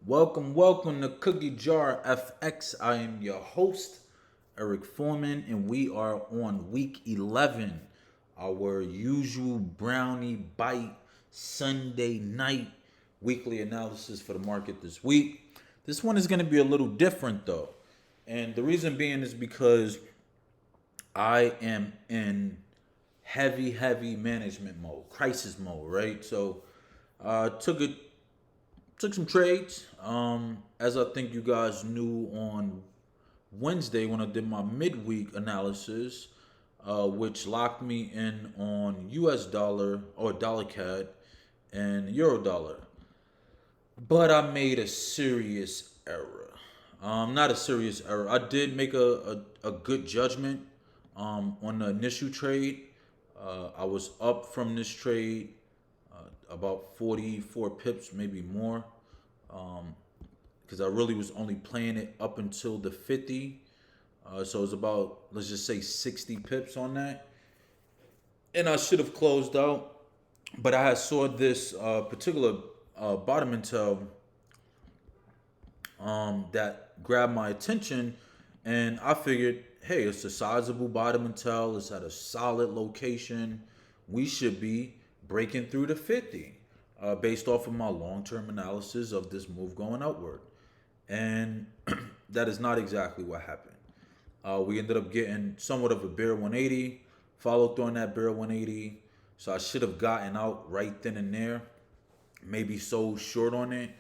Welcome to Cookie Jar FX. I am your host, Eric Foreman, and we are on week 11, our usual brownie bite Sunday night weekly analysis for the market this week. This one is going to be a little different though. And the reason being is because I am in heavy management mode, crisis mode, right? So took some trades. As I think you guys knew on Wednesday when I did my midweek analysis, which locked me in on US dollar or dollar CAD and euro dollar. But I made a serious error. Not a serious error. I did make a good judgment on the initial trade. I was up from this trade about 44 pips, maybe more, because I really was only playing it up until the 50. So it was about, let's just say, 60 pips on that. And I should have closed out, but I had saw this particular bottom intel that grabbed my attention, and I figured, hey, it's a sizable bottom intel. It's at a solid location. We should be breaking through the 50 based off of my long-term analysis of this move going upward. And that is not exactly what happened. We ended up getting somewhat of a bear 180, followed through on that bear 180. So I should have gotten out right then and there, maybe sold short on it.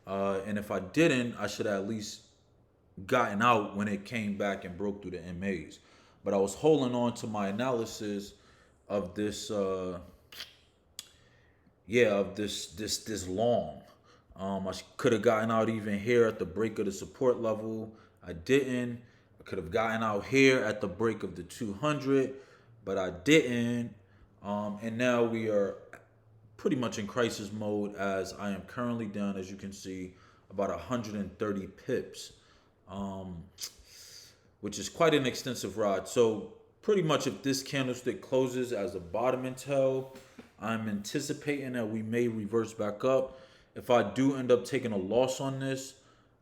And if I didn't, I should have at least gotten out when it came back and broke through the MAs. But I was holding on to my analysis of this, this long. I could have gotten out even here at the break of the support level. I didn't. I could have gotten out here at the break of the 200, but I didn't. And now we are pretty much in crisis mode as I am currently down, as you can see, about 130 pips, which is quite an extensive ride. So pretty much if this candlestick closes as a bottom intel, I'm anticipating that we may reverse back up. If I do end up taking a loss on this,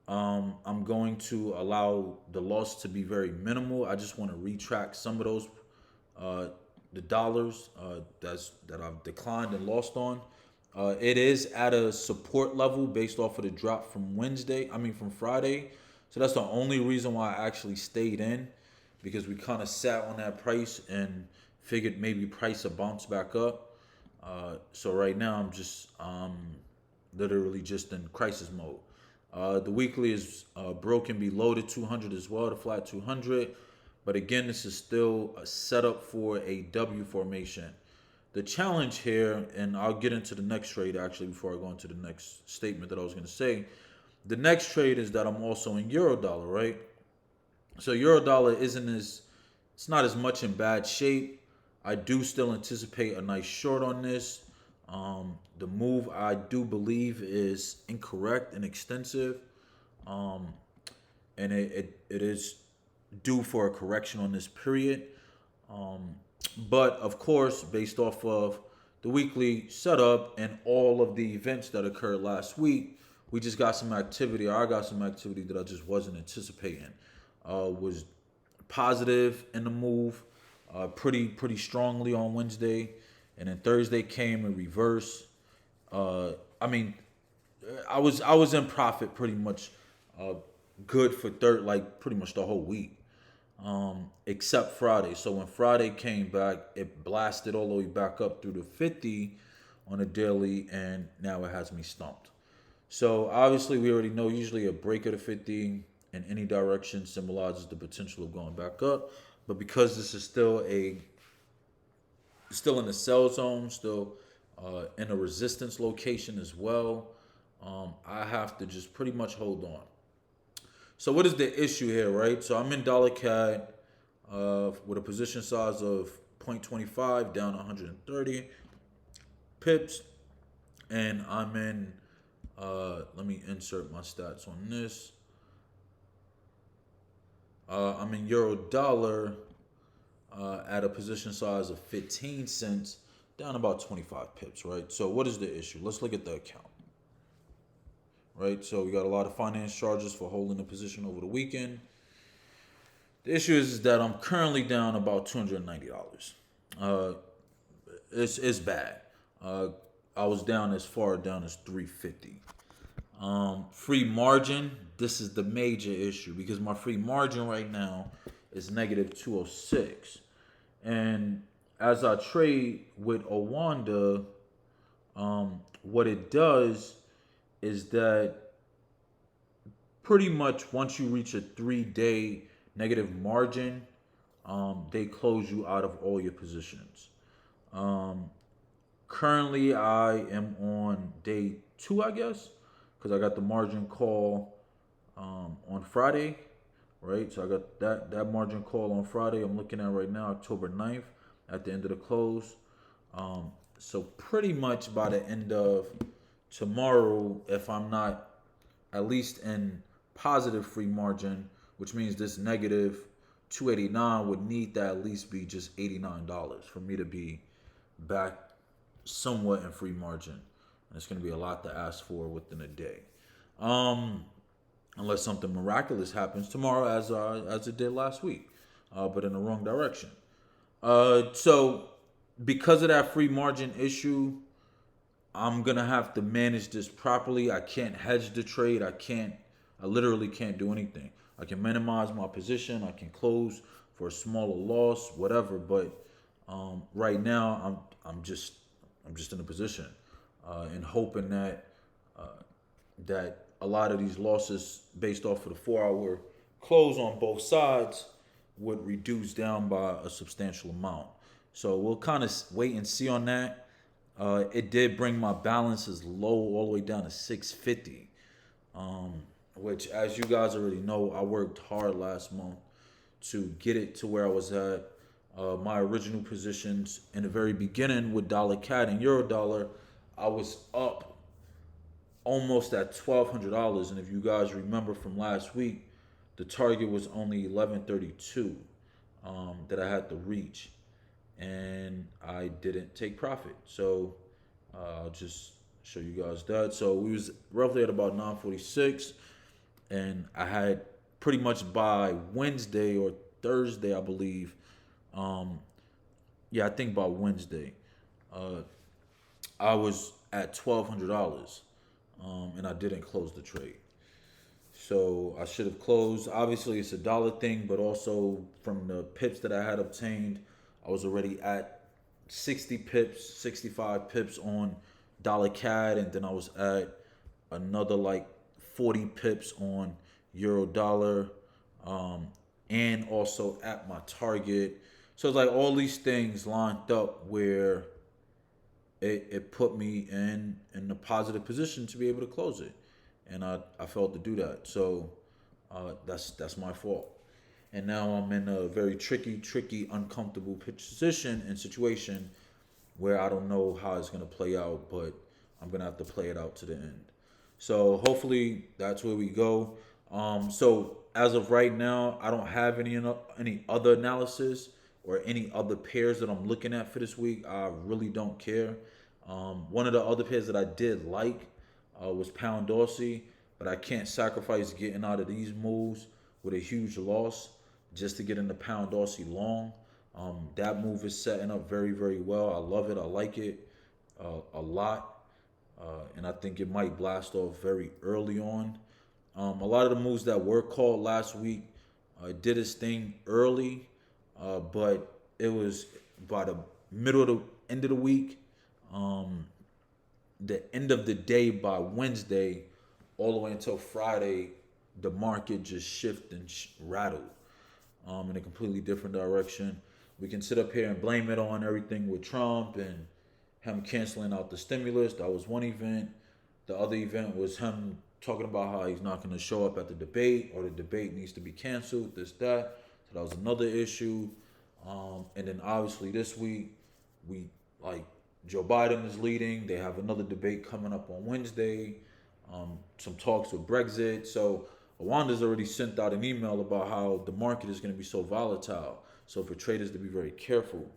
I'm going to allow the loss to be very minimal. I just want to retract some of those the dollars that I've declined and lost on. It is at a support level based off of the drop from from Friday. So that's the only reason why I actually stayed in, because we kind of sat on that price and figured maybe price will bounce back up. So right now I'm just literally just in crisis mode. The weekly is broken below the 200 as well, the flat 200. But again, this is still a setup for a W formation. The challenge here, and I'll get into the next trade actually before I go into the next statement that I was going to say. The next trade is that I'm also in euro dollar, right? So euro dollar it's not as much in bad shape. I do still anticipate a nice short on this. The move I do believe is incorrect and extensive, and it is due for a correction on this period. But of course, based off of the weekly setup and all of the events that occurred last week, we just got some activity, or I got some activity that I just wasn't anticipating. Was positive in the move, pretty strongly on Wednesday, and then Thursday came in reverse. I mean, I was in profit pretty much, good for pretty much the whole week, except Friday. So when Friday came back, it blasted all the way back up through the 50 on a daily, and now it has me stumped. So obviously we already know usually a break of the 50 in any direction symbolizes the potential of going back up. But because this is still in the sell zone, still in a resistance location as well, I have to just pretty much hold on. So what is the issue here, right? So I'm in dollar CAD with a position size of 0.25 down 130 pips, and I'm in. Let me insert my stats on this. I'm in euro dollar at a position size of 15 cents, down about 25 pips, right? So what is the issue? Let's look at the account. right? So we got a lot of finance charges for holding the position over the weekend. The issue is that I'm currently down about $290. Uh, it's bad. Uh, I was down as far down as 350. Free margin. This is the major issue because my free margin right now is negative 206, and as I trade with Owanda, what it does is that pretty much once you reach a 3 day negative margin, they close you out of all your positions. Um, Currently, I am on day two, I guess, because I got the margin call on Friday, right? So I got that margin call on Friday. I'm looking at right now, October 9th, at the end of the close. So pretty much by the end of tomorrow, if I'm not at least in positive free margin, which means this negative 289 would need to at least be just $89 for me to be back somewhat in free margin. And it's going to be a lot to ask for within a day. Um, Unless something miraculous happens tomorrow, as it did last week, but in the wrong direction. So because of that free margin issue, I'm gonna have to manage this properly. I can't hedge the trade. I can't. I literally can't do anything. I can minimize my position. I can close for a smaller loss, whatever. But right now, I'm just in a position and hoping that that a lot of these losses, based off of the 4 hour close on both sides, would reduce down by a substantial amount. So we'll kind of wait and see on that. It did bring my balances low all the way down to 650, which, as you guys already know, I worked hard last month to get it to where I was at. My original positions in the very beginning with dollar CAD and euro dollar, I was up almost at $1,200. And if you guys remember from last week, the target was only 1132 that I had to reach, and I didn't take profit. So I'll just show you guys that. So we was roughly at about 946, and I had pretty much by Wednesday or Thursday, I believe. Yeah, I think by Wednesday, uh, I was at $1,200, and I didn't close the trade. So I should have closed. Obviously, it's a dollar thing, but also from the pips that I had obtained, I was already at 60 pips, 65 pips on dollar CAD, and then I was at another like 40 pips on euro dollar, and also at my target. So it's like all these things lined up where it put me in a positive position to be able to close it, and I failed to do that. So that's my fault. And now I'm in a very tricky, uncomfortable position and situation where I don't know how it's gonna play out, but I'm gonna have to play it out to the end. So hopefully that's where we go. So as of right now, I don't have any other analysis or any other pairs that I'm looking at for this week. I really don't care. One of the other pairs that I did like was Pound Dorsey, but I can't sacrifice getting out of these moves with a huge loss just to get into Pound Dorsey long. That move is setting up very well. I love it. I like it a lot, and I think it might blast off very early on. A lot of the moves that were called last week did its thing early, but it was by the middle of the end of the week, um, the end of the day by Wednesday, all the way until Friday, the market just shifted and rattled in a completely different direction. We can sit up here and blame it on everything with Trump and him canceling out the stimulus. That was one event. The other event was him talking about how he's not going to show up at the debate, or the debate needs to be canceled, this, that. So that was another issue. And then obviously this week, we like Joe Biden is leading. They have another debate coming up on Wednesday. Some talks with Brexit. So Awanda's already sent out an email about how the market is going to be so volatile. So for traders to be very careful.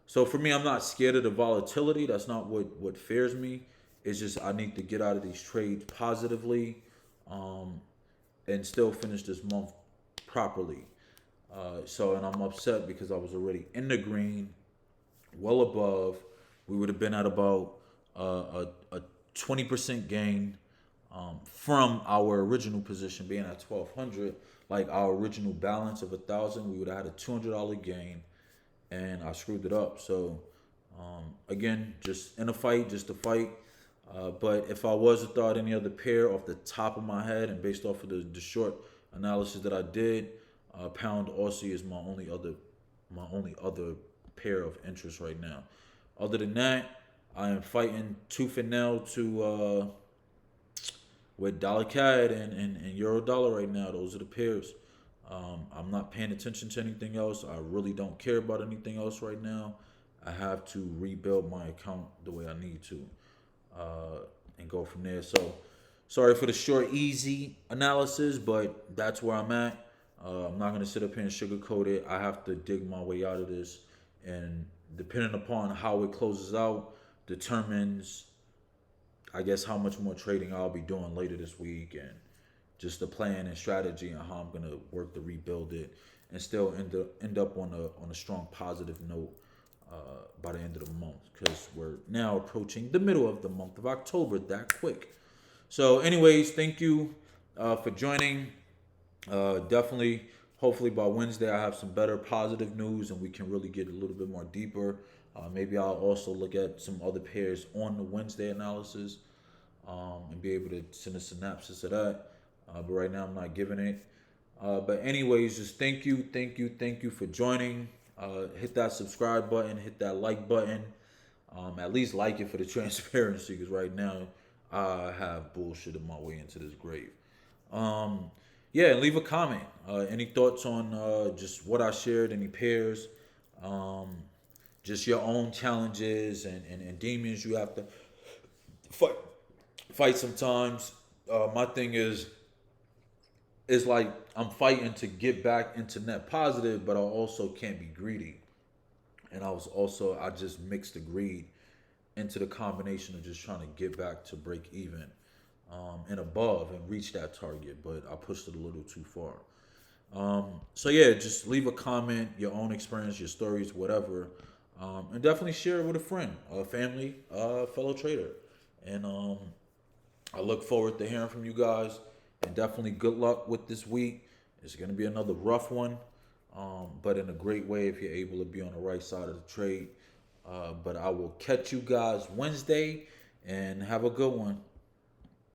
So for me, I'm not scared of the volatility. That's not what fears me. It's just I need to get out of these trades positively, and still finish this month properly. And I'm upset because I was already in the green, well above. We would have been at about a 20% gain from our original position being at 1,200. Like our original balance of 1,000, we would have had a $200 gain, and I screwed it up. So again, just in a fight, just a fight. But if I was to throw out any other pair off the top of my head and based off of the short analysis that I did, pound Aussie is my only other pair of interest right now. Other than that, I am fighting tooth and nail to with dollar CAD and euro dollar right now. Those are the pairs. I'm not paying attention to anything else. I really don't care about anything else right now. I have to rebuild my account the way I need to, and go from there. So, sorry for the short, easy analysis, but that's where I'm at. I'm not gonna sit up here and sugarcoat it. I have to dig my way out of this, and depending upon how it closes out, determines, I guess, how much more trading I'll be doing later this week, and just the plan and strategy and how I'm gonna work to rebuild it and still end up on a strong positive note by the end of the month, because we're now approaching the middle of the month of October that quick. So, anyways, thank you for joining. Definitely, hopefully by Wednesday I have some better positive news and we can really get a little bit more deeper. Maybe I'll also look at some other pairs on the Wednesday analysis, and be able to send a synopsis of that. But right now I'm not giving it. But anyways, just thank you for joining. Hit that subscribe button, hit that like button. At least like it for the transparency, because right now I have bullshitted my way into this grave. Yeah, and leave a comment. Any thoughts on just what I shared, any pairs, just your own challenges and demons you have to fight sometimes. My thing is like I'm fighting to get back into net positive, but I also can't be greedy. And I just mixed the greed into the combination of just trying to get back to break even, and above and reach that target, but I pushed it a little too far. So yeah, just leave a comment, your own experience, your stories, whatever, and definitely share it with a friend, a family, fellow trader. And I look forward to hearing from you guys, and definitely good luck with this week. It's gonna be another rough one, but in a great way if you're able to be on the right side of the trade. But I will catch you guys Wednesday, and have a good one.